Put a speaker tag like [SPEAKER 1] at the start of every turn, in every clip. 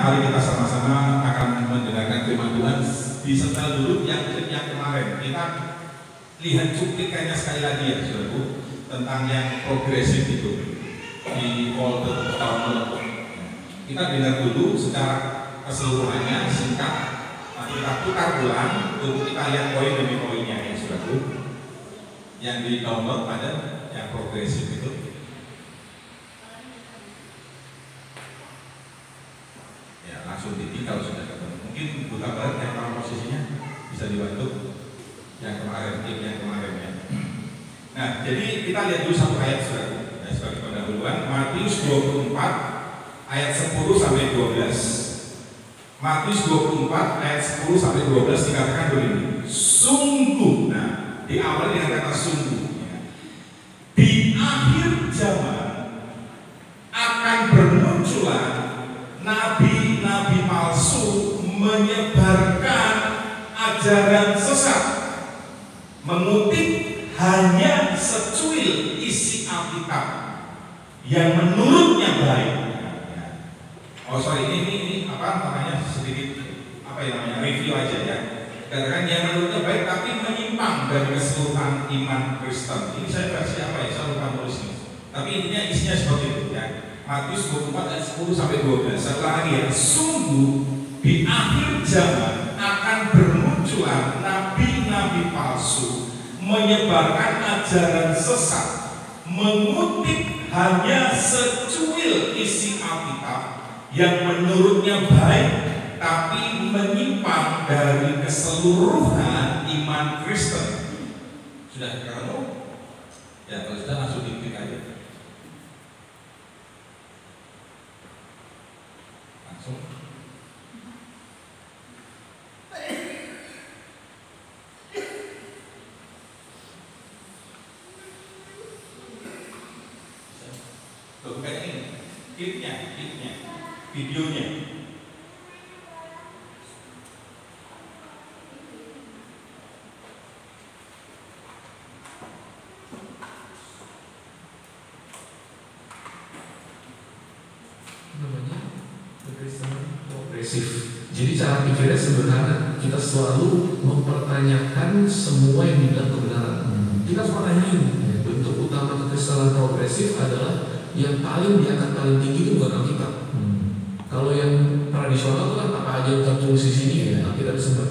[SPEAKER 1] mari kita sama-sama akan mendengarkan firman Tuhan. Disetel dulu yang kemarin. Kita lihat cuplikannya sekali lagi ya, saudaraku, tentang yang progresif itu di folder download. Kita dengar dulu secara keseluruhannya singkat. Kita putar ulang untuk kita lihat poin demi poinnya ya, saudaraku. Yang di download pada yang progresif itu. Langsung titik kalau sudah ketemu. Mungkin buka barat yang mana posisinya bisa dibantu yang kemarin ya. Nah, jadi kita lihat dulu satu ayat sebagai pendahuluan. Matius 24 ayat 10 sampai 12. Matius 24 ayat 10 sampai 12 dikatakan begini. Sungguh, nah di awal dengan kata sungguh ya. Di akhir zaman akan bermunculan nabi-nabi palsu menyebarkan ajaran sesat, mengutip hanya secuil isi Alkitab yang menurutnya baik. Oh sorry, ini apa namanya sedikit review aja ya. Katakan yang menurutnya baik tapi menyimpang dari keseluruhan iman Kristen. Ini saya versi apa ya? Saya lupa nulis ini. Tapi intinya isinya seperti itu ya. Matius 24 ayat 10 sampai 12. Setelah lagi ya, sungguh di akhir zaman akan bermunculan nabi-nabi palsu menyebarkan ajaran sesat, mengutip hanya secuil isi Alkitab yang menurutnya baik tapi menyimpang dari keseluruhan iman Kristen. Sudah ketemu? Ya, kalau sudah langsung diklik aja. Bukan ini, klipnya, videonya.
[SPEAKER 2] Namanya kekristenan progresif. Jadi cara pikirnya sederhana. Kita selalu mempertanyakan semua yang dibilang kebenaran. Kita pertanyain bentuk utama kekristenan progresif adalah yang paling diangkat paling tinggi itu bukan Alkitab. Kalau yang tradisional itu kan apa aja yang tertulis di sini ya, Alkitab disebut.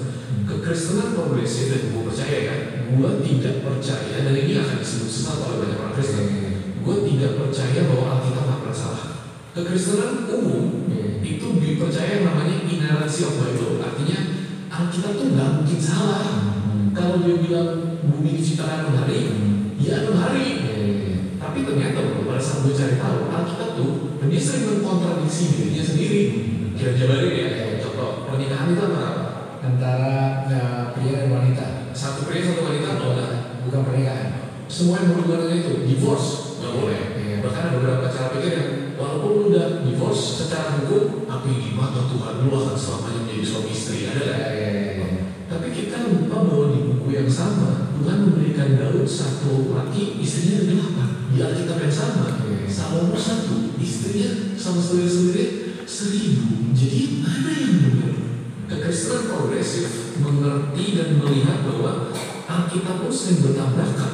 [SPEAKER 2] Kekristenan progresif, dan gue percaya kan, gue tidak percaya, dan ini akan disebut sesat oleh banyak orang Kristen. Gue tidak percaya bahwa Alkitab tak pernah salah. Kekristenan umum itu dipercaya yang namanya inerrancy of Bible, artinya Alkitab tuh nggak mungkin salah. Kalau dia bilang bumi diciptakan 6 hari, ya 6 hari. Tapi ternyata pada saat gue cari tahu Alkitab tuh, dia sering mengkontradiksi dirinya sendiri. Kira-kira ya, contoh pernikahan itu apa?
[SPEAKER 3] Antara pria dan wanita.
[SPEAKER 2] Satu pria satu wanita
[SPEAKER 3] bukan pernikahan.
[SPEAKER 2] Semua yang berhubungan itu divorce nggak boleh. Bahkan ada beberapa cara pikir yang walaupun lu udah divorce secara hukum, tapi di mata Tuhan lu akan selamanya menjadi suami istri. Ada kan? Tapi kita lupa bahwa di buku yang sama Tuhan memberikan Daud satu laki, istrinya ada 8. Di Alkitab yang sama, Salomo 1, istrinya sama saudara-saudara 1000. Jadi mana yang benar? Kekristenan progresif mengerti dan melihat bahwa Alkitab pun sering bertabrakan,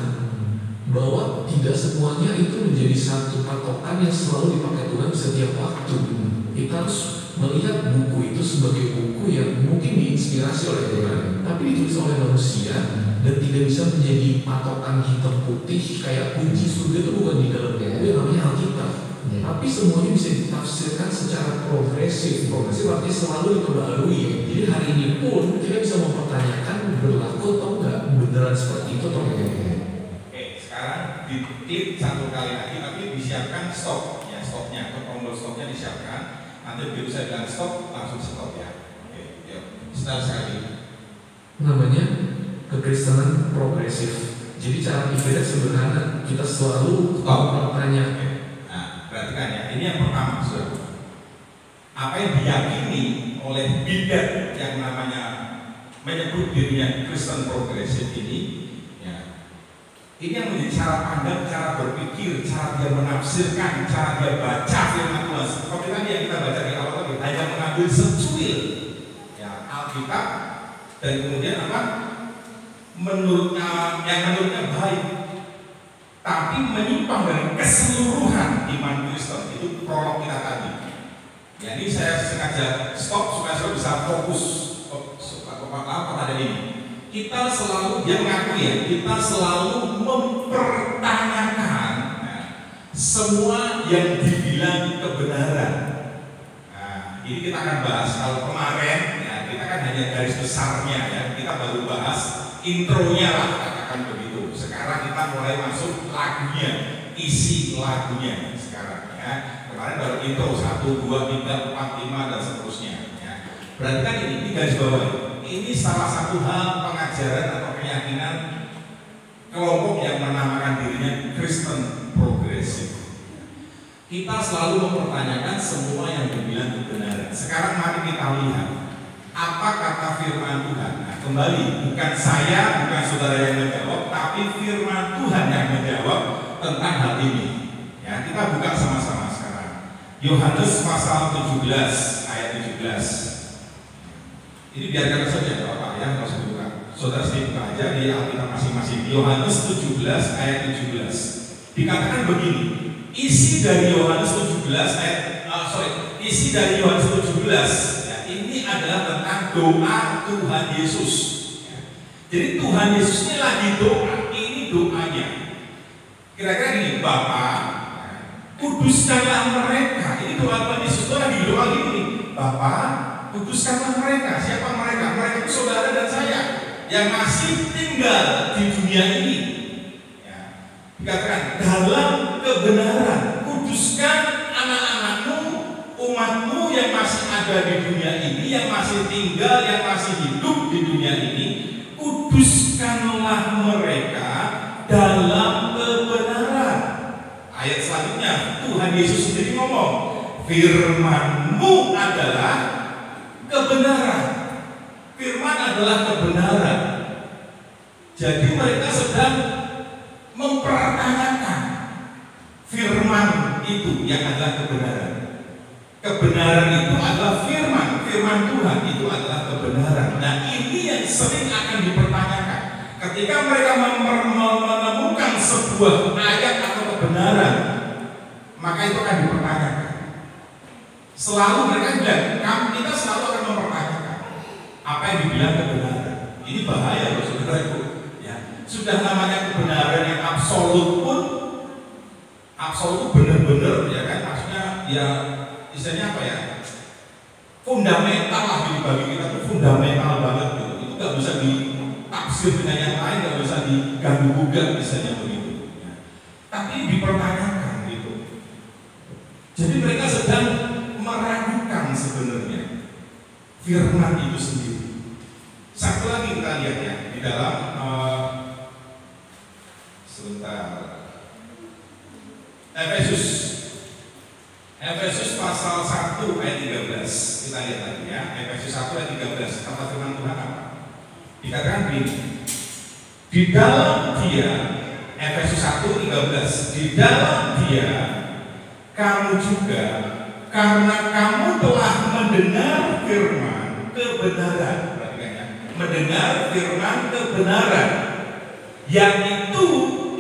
[SPEAKER 2] bahwa tidak semuanya itu menjadi satu patokan yang selalu dipakai Tuhan setiap waktu. Kita harus melihat buku itu sebagai buku yang mungkin diinspirasi oleh Tuhan, tapi ditulis oleh manusia dan tidak bisa menjadi patokan hitam putih kayak kunci surga itu bukan di dalamnya. Itu yang namanya Alkitab. Tapi semuanya bisa ditafsirkan secara progresif. Progresif artinya selalu diperbarui. Jadi hari ini pun kita bisa mempertanyakan berlaku atau enggak, beneran seperti itu atau enggak.
[SPEAKER 1] Oke, sekarang diklik satu kali lagi, tapi disiapkan stop ya, stopnya atau tombol stopnya disiapkan. Nanti begitu saya bilang stop, langsung stop ya. Oke, yuk, start sekali.
[SPEAKER 2] Namanya kekristenan progresif. Jadi cara pikirnya sederhana. Kita selalu bertanya.
[SPEAKER 1] Nah, perhatikan ya. Ini yang pertama, saudara. Apa yang diyakini oleh bidat yang namanya menyebut dirinya Kristen progresif ini, ya, ini yang menjadi cara pandang, cara berpikir, cara dia menafsirkan, cara dia baca firman Tuhan. Seperti tadi yang kita baca di awal tadi, hanya mengambil secuil ya Alkitab dan kemudian apa? Menurutnya baik, tapi menyimpang dari keseluruhan iman Kristen. Itu prolog kita tadi. Ya, ini saya sengaja stop supaya saya bisa fokus pada ini. Kita selalu, dia mengakui ya, kita selalu mempertanyakan semua yang dibilang kebenaran. Nah, ini kita akan bahas. Kalau kemarin ya, kita kan hanya garis besarnya ya, kita baru bahas intronya lah, katakan begitu. Sekarang kita mulai masuk lagunya, isi lagunya sekarang ya. Kemarin baru intro 1, 2, 3, 4, 5 dan seterusnya ya. Berarti kan ini garis bawah. Ini salah satu hal pengajaran atau keyakinan kelompok yang menamakan dirinya Kristen progresif. Kita selalu mempertanyakan semua yang dibilang kebenaran. Sekarang mari kita lihat apa kata firman Tuhan. Nah, kembali, bukan saya, bukan saudara yang menjawab, tapi firman Tuhan yang menjawab tentang hal ini. Ya, kita buka sama-sama sekarang. Yohanes pasal 17 ayat 17. Ini biarkan saja Bapak ya, nggak usah dibuka. Saudara sendiri buka aja di Alkitab masing-masing. Yohanes 17 ayat 17. Dikatakan begini. Isi dari Yohanes 17 isi dari Yohanes 17 ya, ini adalah tentang doa Tuhan Yesus. Ya. Jadi Tuhan Yesus ini lagi doa, ini doanya. Kira-kira gini, Bapak, kuduskanlah mereka. Ini doa Tuhan Yesus, lagi doa gini, Bapak, kuduskanlah mereka. Siapa mereka? Mereka itu saudara dan saya yang masih tinggal di dunia ini. Ya. Dikatakan dalam kebenaran, kuduskan anak-anakmu, umatmu yang masih ada di dunia ini, yang masih tinggal, yang masih hidup di dunia ini. Kuduskanlah mereka dalam kebenaran. Ayat selanjutnya Tuhan Yesus sendiri ngomong, firman-Mu adalah kebenaran. Firman adalah kebenaran. Jadi mereka sedang mempertanyakan firman itu yang adalah kebenaran. Kebenaran itu adalah firman. Firman Tuhan itu adalah kebenaran. Nah, ini yang sering akan dipertanyakan. Ketika mereka menemukan sebuah ayat atau kebenaran, maka itu akan dipertanyakan. Selalu mereka bilang, kita selalu akan mempertanyakan apa yang dibilang kebenaran. Ini bahaya loh saudaraku. Ya, sudah namanya kebenaran yang absolut pun, absolut benar-benar ya kan, maksudnya ya istilahnya apa ya? Fundamental lah bagi kita itu fundamental banget gitu. Itu nggak bisa ditafsir dengan yang lain, nggak bisa diganggu gugat misalnya begitu. Ya. Tapi dipertanyakan gitu. Jadi mereka sedang meragukan sebenarnya firman itu sendiri. Satu lagi kita lihat ya di dalam Efesus pasal 1 ayat 13. Kita lihat lagi ya. Efesus 1 ayat 13. Kata firman Tuhan apa? Dikatakan begini. Di dalam Dia, Efesus 1:13. Di dalam Dia kamu juga, karena kamu telah mendengar firman kebenaran, mendengar firman kebenaran, yang itu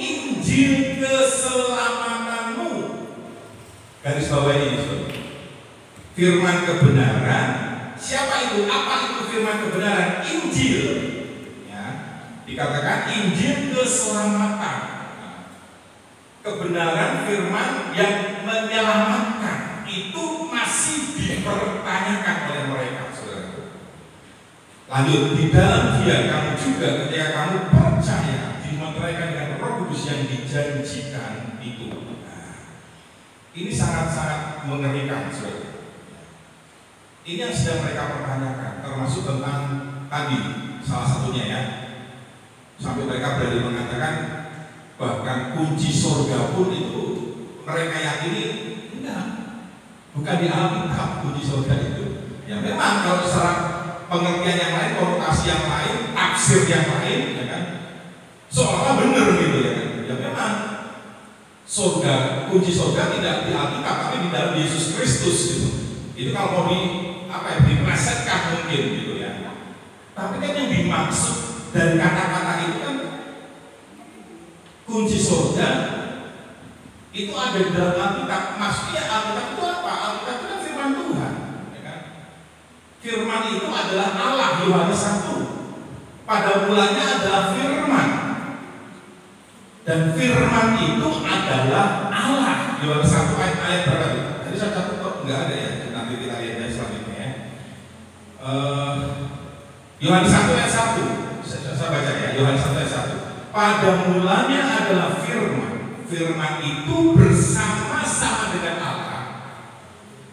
[SPEAKER 1] Injil keselamatanmu. Garis bawah ini, firman kebenaran. Siapa itu? Apa itu firman kebenaran? Injil. Ya, dikatakan Injil keselamatan. Kebenaran firman yang menyelamatkan itu masih dipertanyakan oleh mereka, saudara. Lanjut, di dalam Dia kamu juga ketika kamu percaya dimeteraikan dengan Roh Kudus yang dijanjikan itu. Nah, ini sangat-sangat mengerikan, saudara. Ini yang sedang mereka pertanyakan, termasuk tentang tadi salah satunya ya, sampai mereka berani mengatakan bahkan kunci surga pun itu mereka yakini enggak, bukan di Alkitab kunci surga itu. Ya memang kalau secara pengertian yang lain, konotasi yang lain, tafsir yang lain, ya kan, seolah benar gitu ya kan. Ya memang surga, kunci surga tidak di Alkitab tapi di dalam Yesus Kristus gitu. Itu kalau mau diplesetkan mungkin gitu ya. Tapi kan yang dimaksud dari kata-kata itu kan kunci surga itu ada di dalam Alkitab. Maksudnya Alkitab itu apa? Alkitab itu kan firman Tuhan, ya kan? Firman itu adalah Allah. Yohanes 1. Pada mulanya adalah firman. Dan firman itu adalah Allah. Yohanes 1 ayat berapa itu? Tadi saya catat kok nggak ada ya. Nanti kita lihat selanjutnya ya. Yohanes 1 ayat 1. Saya baca ya. Yohanes 1 ayat 1. Pada mulanya adalah firman. Firman itu bersama-sama dengan Allah.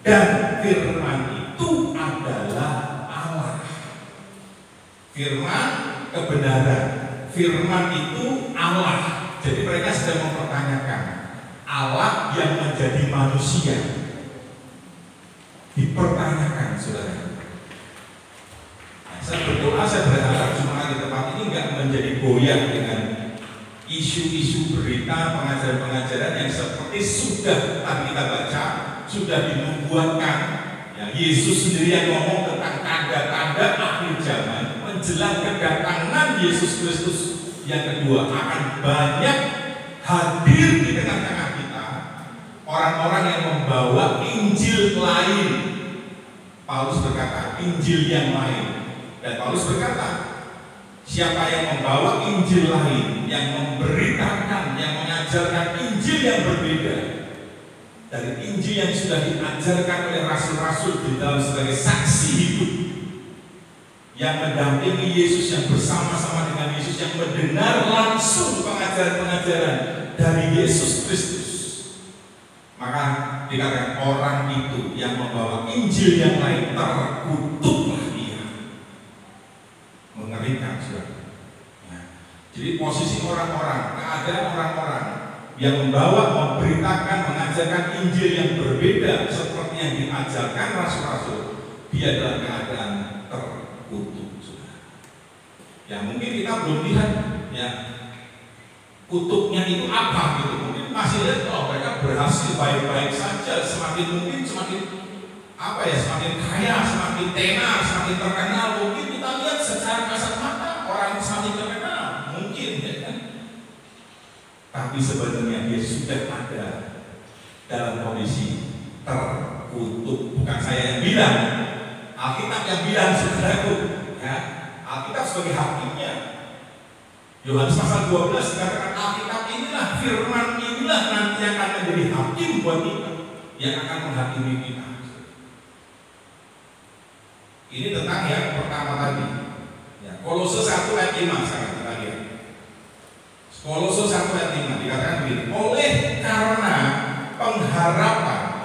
[SPEAKER 1] Dan firman itu adalah Allah. Firman kebenaran. Firman itu Allah. Jadi mereka sedang mempertanyakan Allah yang menjadi manusia. Dipertanyakan, saudara. Nah, saya berdoa, saya berharap jemaat di tempat ini nggak menjadi goyah dengan isu-isu berita, pengajaran-pengajaran yang seperti sudah tadi kita baca, sudah dinubuatkan. Ya, Yesus sendiri yang ngomong tentang tanda-tanda akhir zaman, menjelang kedatangan Yesus Kristus yang kedua akan banyak hadir di tengah-tengah kita orang-orang yang membawa Injil lain. Paulus berkata, Injil yang lain. Dan Paulus berkata, siapa yang membawa Injil lain, yang memberitakan, yang mengajarkan Injil yang berbeda dari Injil yang sudah diajarkan oleh rasul-rasul di dalam sebagai saksi hidup, yang mendampingi Yesus, yang bersama-sama dengan Yesus, yang mendengar langsung pengajaran-pengajaran dari Yesus Kristus, maka dikatakan orang itu yang membawa Injil yang lain terkutuklah dia. Mengerikan, saudara. Ya. Jadi posisi orang-orang, keadaan orang-orang yang membawa, memberitakan, mengajarkan Injil yang berbeda seperti yang diajarkan rasul-rasul, dia dalam keadaan terkutuk, saudara. Ya mungkin kita belum lihat ya kutuknya itu apa gitu. Mungkin masih lihat mereka berhasil baik-baik saja, semakin mungkin semakin semakin kaya, semakin tenar, semakin terkenal. Mungkin kita lihat secara kasat mata orang semakin terkenal, mungkin ya kan. Tapi sebenarnya dia sudah ada dalam kondisi terkutuk. Bukan saya yang bilang, Alkitab yang bilang, saudaraku ya. Alkitab sebagai hakimnya. Yohanes pasal 12 dikatakan Alkitab inilah, firman inilah nanti yang akan menjadi hakim buat kita, yang akan menghakimi kita. Ini tentang yang pertama tadi ya, Kolose 1 ayat 5 sekarang kita lihat. Kolose 1 ayat 5 dikatakan begini, oleh karena pengharapan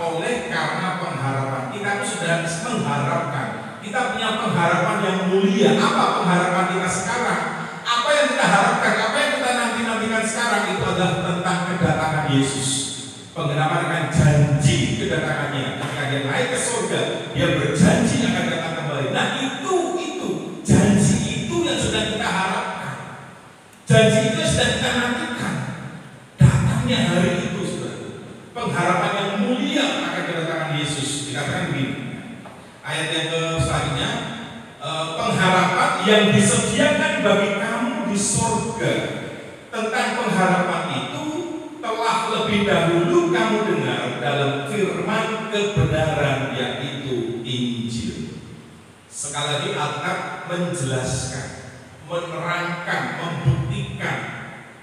[SPEAKER 1] kita itu sudah mengharapkan, kita punya pengharapan yang mulia. Apa pengharapan kita sekarang? Apa yang kita harapkan, apa yang kita nanti-nantikan sekarang itu adalah tentang kedatangan Yesus. Pengharapan dengan janji kedatangannya. Ketika dia naik ke surga, dia berjanji akan datang kembali. Nah itu janji itu yang sedang kita harapkan. Janji itu sedang kita nantikan. Datangnya hari itu, saudara. Pengharapan yang mulia akan kedatangan Yesus. Dikatakan begini. Ayat yang selanjutnya, pengharapan yang disediakan bagi kamu di surga. Tentang pengharapan itu telah lebih dahulu kamu dengar dalam firman kebenaran, yaitu Injil. Sekali lagi Alkitab menjelaskan, menerangkan, membuktikan,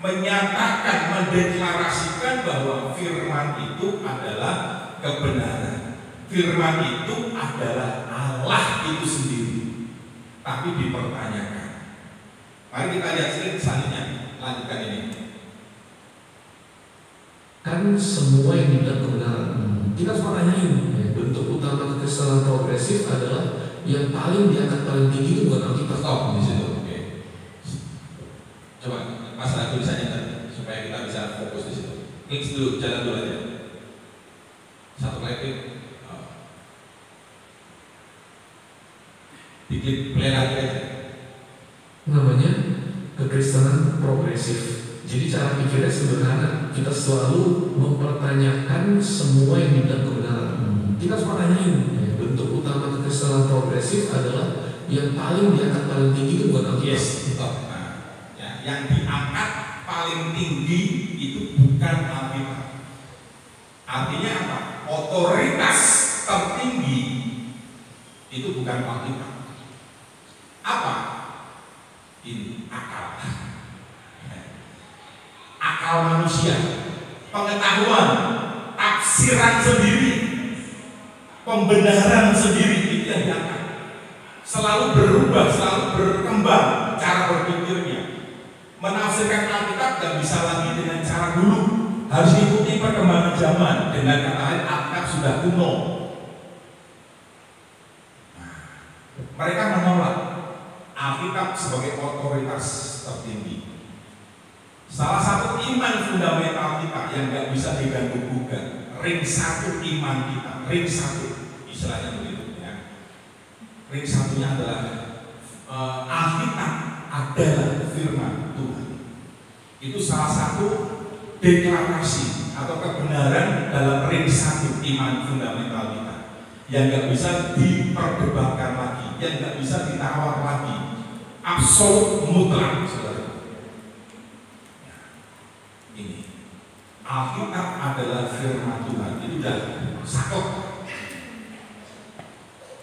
[SPEAKER 1] menyatakan, mendeklarasikan bahwa firman itu adalah kebenaran. Firman itu adalah Allah itu sendiri. Tapi dipertanyakan. Mari kita lihat selanjutnya. Lanjutkan ini.
[SPEAKER 2] Kan semua yang dibilang kebenaran, kita harus tanyain. Bentuk utama kekristenan progresif adalah yang paling diangkat paling tinggi itu bukan Alkitab.
[SPEAKER 1] Stop di situ. Oke. Coba masalah tulisannya tadi supaya kita bisa fokus di situ. Klik dulu, jalan dulu aja. Satu klik. Bikin play lagi aja.
[SPEAKER 2] Namanya kekristenan progresif. Jadi cara pikirnya sederhana. Kita selalu mempertanyakan semua yang dibilang kebenaran. Kita harus tanyain bentuk utama kekristenan progresif adalah yang paling diangkat paling tinggi itu bukan Alkitab.
[SPEAKER 1] Yes, betul. Nah, ya, yang diangkat paling tinggi itu bukan Alkitab. Artinya apa? Otoritas tertinggi itu bukan Alkitab. Apa? Ini akal. Akal manusia, pengetahuan, tafsiran sendiri, pembenaran sendiri, itu yang diangkat. Selalu berubah, selalu berkembang cara berpikirnya. Menafsirkan Alkitab tidak bisa lagi dengan cara dulu, harus ikuti perkembangan zaman. Dengan kata lain, Alkitab sudah kuno. Nah, mereka menolak Alkitab sebagai otoritas tertinggi. Salah satu iman fundamental kita yang nggak bisa diganggu-gugat, ring satu iman kita, ring satu, istilahnya begitu ya. Ring satunya adalah Alkitab adalah firman Tuhan. Itu salah satu deklarasi atau kebenaran dalam ring satu iman fundamental kita, yang nggak bisa diperdebatkan lagi, yang nggak bisa ditawar lagi, absolut mutlak, saudara. Ini Alkitab adalah firman Tuhan, itu sudah sakot.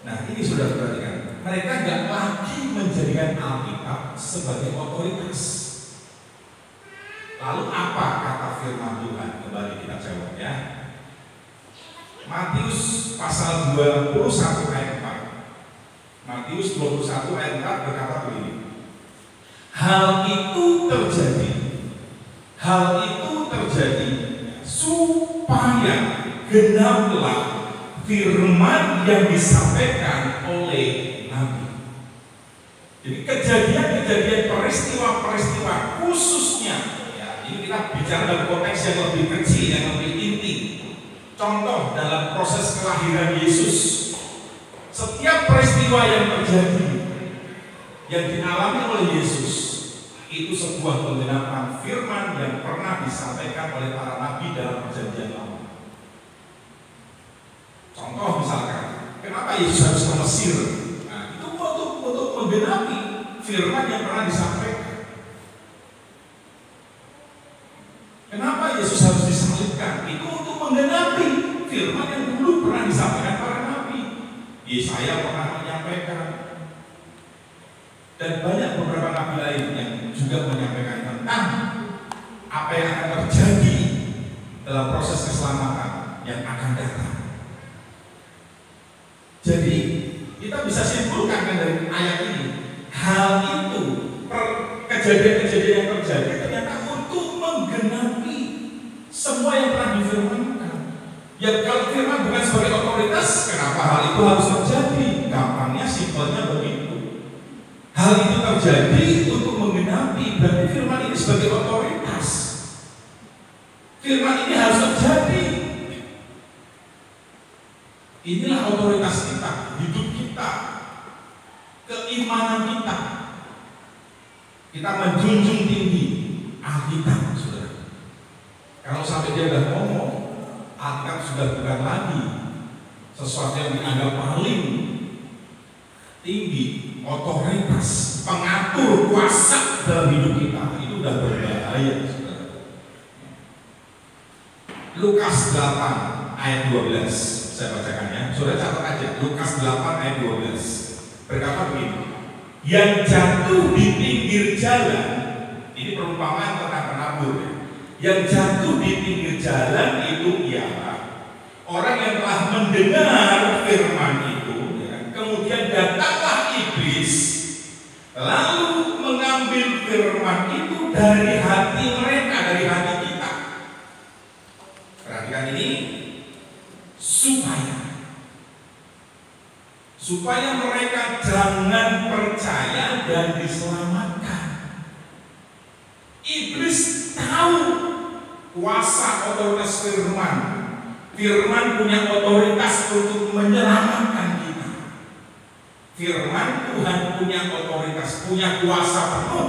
[SPEAKER 1] Nah, ini sudah perhatikan, mereka nggak lagi menjadikan Alkitab sebagai otoritas. Lalu apa kata firman Tuhan? Kembali kita jawab ya. Matius pasal 21 ayat 4. Matius 21 ayat 4 berkata begini. Hal itu terjadi supaya genaplah firman yang disampaikan oleh Nabi. Jadi kejadian-kejadian peristiwa-peristiwa khususnya ya, ini kita bicara dalam konteks yang lebih kecil, yang lebih inti. Contoh dalam proses kelahiran Yesus, setiap peristiwa yang terjadi yang dialami oleh Yesus itu sebuah penggenapan firman yang pernah disampaikan oleh para nabi dalam perjanjian lama. Contoh misalkan, kenapa Yesus harus ke Mesir? Nah, itu untuk menggenapi firman yang pernah disampaikan. Kenapa Yesus harus disalibkan? Itu untuk menggenapi firman yang dulu pernah disampaikan para nabi. Yesaya pernah menyampaikan, dan banyak beberapa nabi lain yang juga menyampaikan tentang apa yang akan terjadi dalam proses keselamatan yang akan datang. Jadi kita bisa simpulkan kan dari ayat ini, hal itu, kejadian-kejadian yang terjadi ternyata untuk menggenapi semua yang pernah difirmankan. Ya kalau firman bukan sebagai otoritas, kenapa hal itu harus terjadi? Gampangnya, simpelnya begitu. Hal itu terjadi untuk menggenapi, berarti firman ini sebagai otoritas. Firman ini harus terjadi. Inilah otoritas kita, hidup kita, keimanan kita. Kita menjunjung tinggi Alkitab, saudara. Kalau sampai dia sudah ngomong, Alkitab sudah bukan lagi sesuatu yang dianggap paling tinggi, otoritas, pengatur, kuasa dalam hidup kita. Itu sudah berbahaya, saudara. Lukas 8 ayat 12, saya bacakan ya. Saudara catat aja, Lukas 8 ayat 12 berkata begini. Yang jatuh di pinggir jalan, ini perumpamaan tentang penabur ya. Yang jatuh di pinggir jalan itu ialah orang yang telah mendengar firman itu ya, kemudian datanglah iblis lalu mengambil firman itu dari hati mereka, dari hati kita. Perhatikan ini, supaya mereka jangan percaya dan diselamatkan. Iblis tahu kuasa otoritas firman. Firman punya otoritas untuk menyelamatkan kita. Firman Tuhan punya otoritas, punya kuasa penuh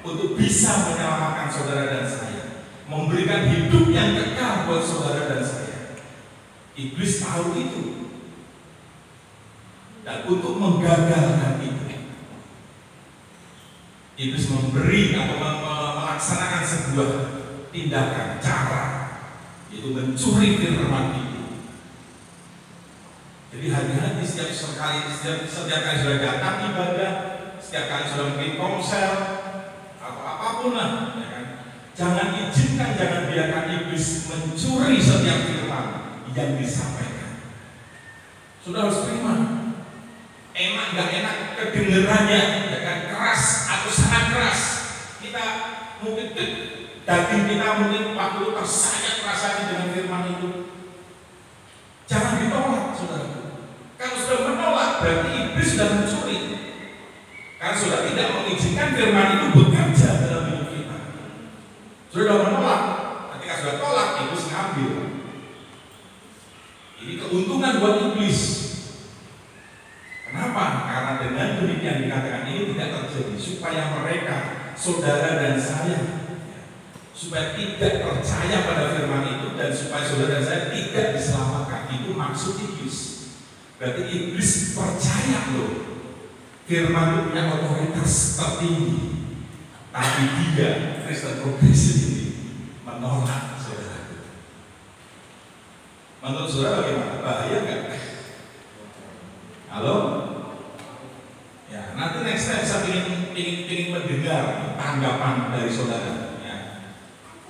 [SPEAKER 1] untuk bisa menyelamatkan saudara dan saya, memberikan hidup yang kekal buat saudara dan saya. Iblis tahu itu. Dan untuk menggagalkan itu, iblis memberi atau melaksanakan sebuah tindakan, cara, yaitu mencuri firman itu. Jadi hati-hati setiap kali sudah datang ibadah, setiap kali sudah mungkin konser atau apapun lah, ya kan? Jangan izinkan, jangan biarkan iblis mencuri setiap firman yang disampaikan. Sudah harus terima. Enak nggak enak kedengerannya, ya kan, keras atau sangat keras. Kita mungkin daging kita mungkin waktu tersayat rasanya dengan firman itu. Jangan ditolak, saudara. Kalau sudah menolak, berarti iblis sudah mencuri. Karena sudah tidak mengizinkan firman itu bekerja dalam hidup kita. Sudah menolak. Ketika sudah tolak, iblis ngambil. Ini keuntungan buat iblis. Kenapa? Karena dengan demikian dikatakan ini tidak terjadi supaya mereka, saudara dan saya, supaya tidak percaya pada firman itu dan supaya saudara dan saya tidak diselamatkan. Itu maksud iblis. Berarti iblis percaya loh firman itu punya otoritas tertinggi, tapi dia Kristen progresif ini menolak, saudara. Menurut saudara bagaimana? Bahaya nggak? Halo? Ya, nanti next time saya ingin mendengar tanggapan dari saudara. Ya.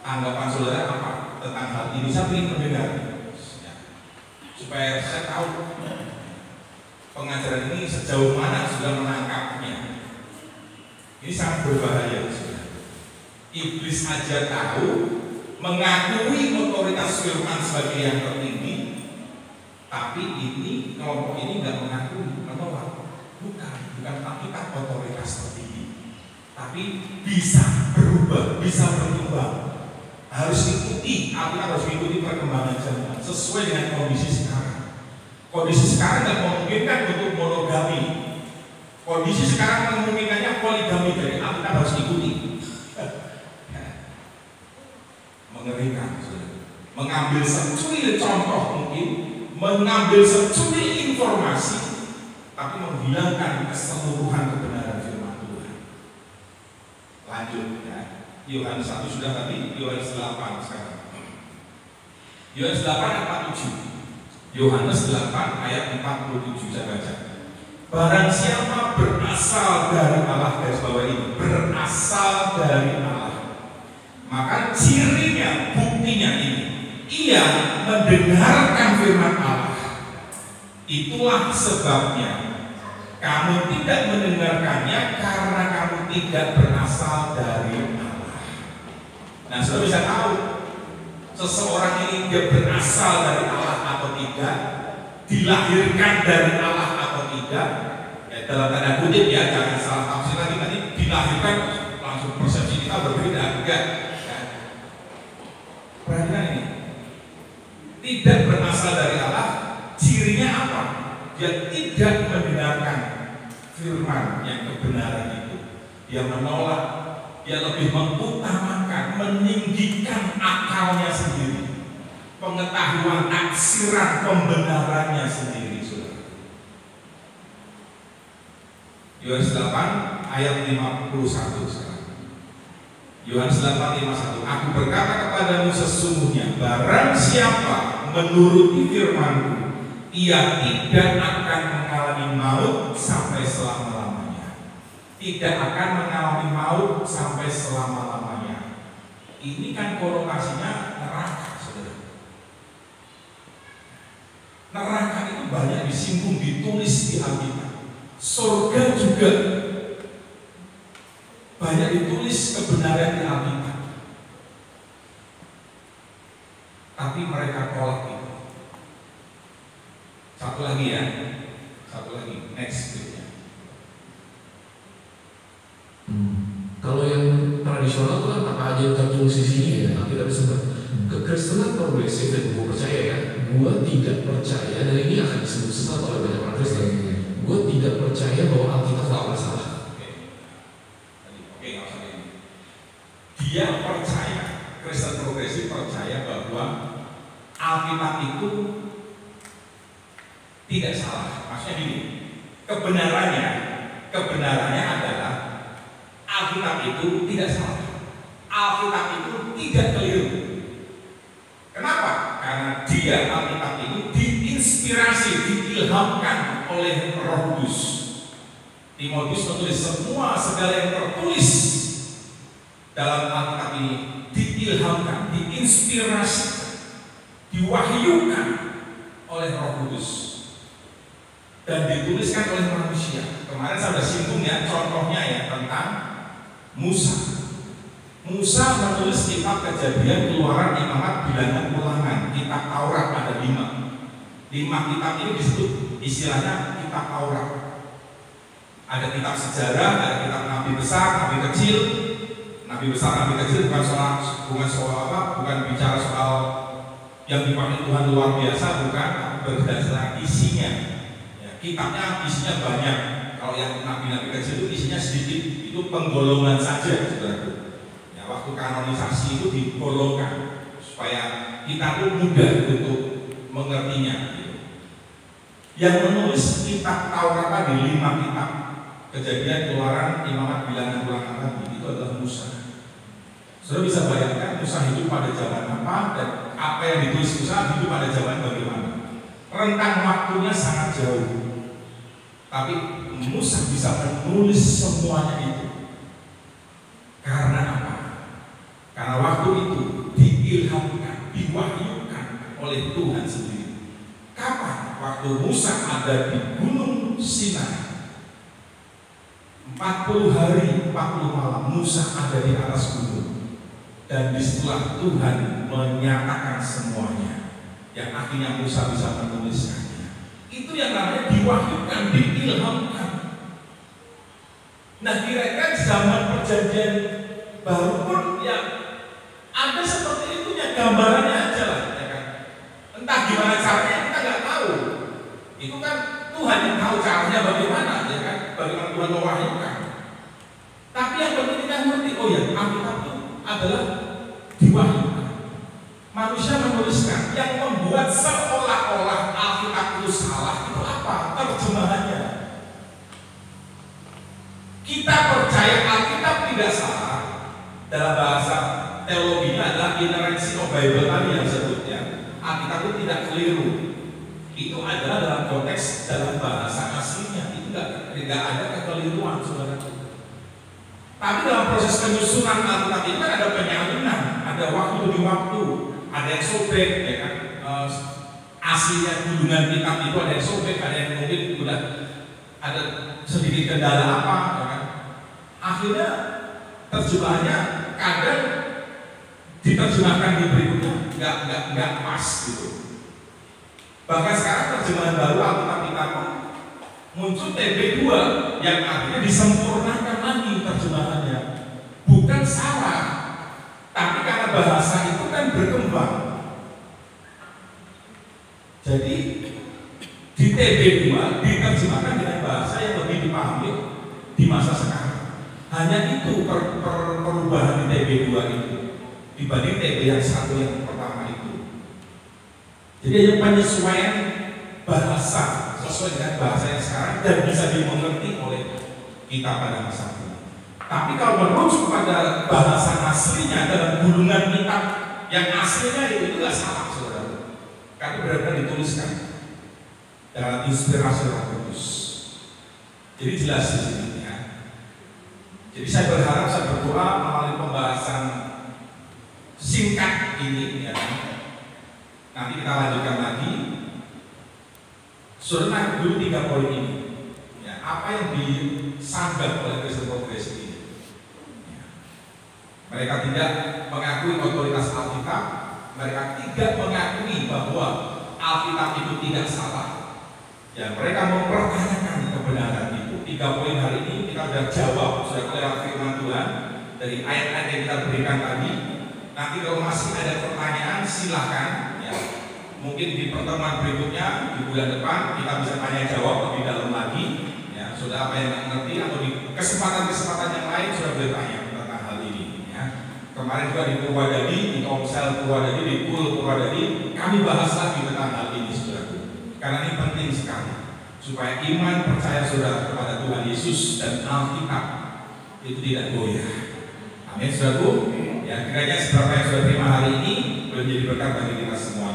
[SPEAKER 1] Tanggapan saudara apa tentang hal ini? Saya ingin mendengar. Ya. Supaya saya tahu pengajaran ini sejauh mana sudah menangkapnya. Ini sangat berbahaya, saudara. Iblis aja tahu, mengakui otoritas firman sebagai yang tertinggi, tapi ini kelompok ini nggak mengakui, menolak. Bukan Alkitab otoritas tertinggi, tapi bisa berubah, bisa berkembang. Harus ikuti, Alkitab harus ikuti perkembangan zaman sesuai dengan kondisi sekarang. Kondisi sekarang nggak memungkinkan untuk monogami. Kondisi sekarang memungkinkannya poligami, dari Alkitab harus ikuti. Mengerikan, mengambil securi contoh mungkin, mengambil securi informasi, tapi menghilangkan keseluruhan kebenaran firman Tuhan. Lanjut ya. Yohanes 1 sudah tadi, Yohanes 8 sekarang. Yohanes 8 ayat 47. Yohanes 8 ayat 47 saya baca. Barang siapa berasal dari Allah, garis bawah ini, berasal dari Allah, maka cirinya, buktinya ini, ia mendengarkan firman Allah. Itulah sebabnya kamu tidak mendengarkannya, karena kamu tidak berasal dari Allah. Nah, sudah bisa tahu seseorang ini dia berasal dari Allah atau tidak, dilahirkan dari Allah atau tidak. Ya, dalam tanda kutip ya, jangan salah tafsir lagi, tadi dilahirkan langsung persepsi kita berbeda, enggak. Ya. Perhatikan ini, tidak berasal dari Allah, cirinya apa? Dia tidak mendengarkan firman yang kebenaran itu. Dia menolak, dia lebih mengutamakan, meninggikan akalnya sendiri, pengetahuan taksiran pembenarannya sendiri. Yohanes 8 ayat 51 sekarang. Yohanes 8:51. Aku berkata kepadamu sesungguhnya, barang siapa menuruti firman-Ku, ia tidak akan mengalami maut sampai selama-lamanya. Tidak akan mengalami maut sampai selama-lamanya. Ini kan konotasinya neraka, saudara. Neraka itu banyak disinggung, ditulis di Alkitab. Surga juga banyak ditulis kebenaran di Alkitab. Tapi mereka tolak itu. Satu lagi ya, satu lagi, next slide-nya.
[SPEAKER 2] Kalau yang tradisional itu kan apa aja yang tertulis di sini ya, tapi sempat kekristenan progresif dan gue percaya ya, gue tidak percaya, dan ini akan disebut sesat oleh banyak orang Kristen. Gue tidak percaya bahwa Alkitab tidak bersalah.
[SPEAKER 1] Oke, nggak usah ini. Dia percaya, Kristen progresif percaya bahwa Alkitab itu tidak salah. Maksudnya gini, kebenarannya adalah Alkitab itu tidak salah. Alkitab itu tidak keliru. Kenapa? Karena Alkitab itu diinspirasi, diilhamkan oleh Roh Kudus. Timotius menulis segala yang tertulis dalam Alkitab ini diilhamkan, diinspirasi, diwahyukan oleh Roh Kudus dan dituliskan oleh manusia. Kemarin saya sudah singgung ya, contohnya ya tentang Musa. Musa menulis kitab Kejadian, Keluaran, Imamat, Bilangan, Ulangan. Kitab Taurat ada 5 kitab ini disebut istilahnya kitab Taurat. Ada kitab sejarah, ada kitab Nabi besar, Nabi kecil. Nabi besar, Nabi kecil bukan bicara soal yang dipakai Tuhan luar biasa, bukan, berdasarkan isinya. Ya, kitabnya isinya banyak. Kalau yang Nabi kecil itu isinya sedikit, itu penggolongan saja, saudara. Waktu kanonisasi itu digolongkan supaya kita tuh mudah untuk mengertinya. Yang menulis kitab Taurat tadi 5 kitab Kejadian, Keluaran, Imamat, Bilangan, Ulangan tadi itu adalah Musa. Saudara bisa bayangkan Musa hidup pada zaman apa dan apa yang ditulis Musa hidup pada zaman bagaimana? Rentang waktunya sangat jauh. Tapi Musa bisa menulis semuanya itu. Karena apa? Karena waktu itu diilhamkan, diwahyukan oleh Tuhan sendiri. Kapan? Waktu Musa ada di Gunung Sinai. 40 hari, 40 malam Musa ada di atas gunung. Dan disitulah Tuhan menyatakan semuanya. Yang akhirnya Musa bisa menuliskannya. Itu yang namanya diwahyukan, diilhamkan. Nah, kira-kira zaman perjanjian baru pun yang ada seperti itunya, gambarannya aja lah, ya kan? Entah gimana caranya kita nggak tahu. Itu kan Tuhan yang tahu caranya bagaimana, ya kan? Bagaimana Tuhan mewahyukan. Tapi yang penting kita ngerti, oh ya, Alkitab itu adalah diwahyukan. Manusia menuliskan, yang membuat seolah-olah Alkitab itu salah itu apa? Terjemahannya. Kita percaya Alkitab tidak salah. Dalam bahasa teologinya adalah inerrancy of Bible tadi yang sebutnya. Alkitab itu tidak keliru. Itu adalah dalam konteks dalam bahasa aslinya. Itu tidak ada kekeliruan, saudara. Tapi dalam proses penyusunan Alkitab itu kan ada penyalinan, ada waktu demi waktu, ada yang sobek, ya kan? Aslinya gulungan kitab itu ada yang sobek, ada yang mungkin sudah ada sedikit kendala apa, ya kan? Akhirnya terjemahannya kadang diterjemahkan di berikutnya nggak pas gitu. Bahkan sekarang terjemahan baru Alkitab kita muncul TB2 yang artinya disempurnakan lagi terjemahannya. Bukan salah, tapi karena bahasa itu kan berkembang. Jadi di TB2 diterjemahkan dengan bahasa yang lebih dipahami di masa sekarang. Hanya itu perubahan di TB2 itu dibanding TB yang satu yang pertama itu. Jadi ada penyesuaian bahasa sesuai dengan bahasa yang sekarang dan bisa dimengerti oleh kita pada masa ini. Tapi kalau merujuk pada bahasa aslinya dalam gulungan kitab yang aslinya itu nggak salah, saudara. Karena benar-benar dituliskan dalam inspirasi Roh Kudus. Jadi jelas di sini. Jadi saya berharap, saya berdoa melalui pembahasan singkat ini, ya. Nanti kita lanjutkan lagi. Saudara dulu 3 poin ini. Ya, apa yang disanggah oleh Kristen Progresif ini? Ya. Mereka tidak mengakui otoritas Alkitab. Mereka tidak mengakui bahwa Alkitab itu tidak salah. Ya, mereka mempertanyakan kebenaran itu. 3 poin hari ini kita sudah jawab, sudah kelewat firman Tuhan dari ayat-ayat yang kita berikan tadi. Nanti kalau masih ada pertanyaan silahkan, ya. Mungkin di pertemuan berikutnya di bulan depan kita bisa tanya jawab lebih dalam lagi, ya. Sudah apa yang nggak ngerti atau di kesempatan-kesempatan yang lain sudah bertanya tentang hal ini, ya. Kemarin juga di Purwadadi, di Komsel Purwadadi, di Pul Purwadadi, kami bahas lagi tentang hal ini, saudaraku. Karena ini penting sekali. supaya iman percaya saudara kepada Tuhan Yesus dan Alkitab itu tidak goyah. Amin, saudaraku. Ya, kiranya seberapa yang sudah terima hari ini boleh menjadi berkat bagi kita semuanya.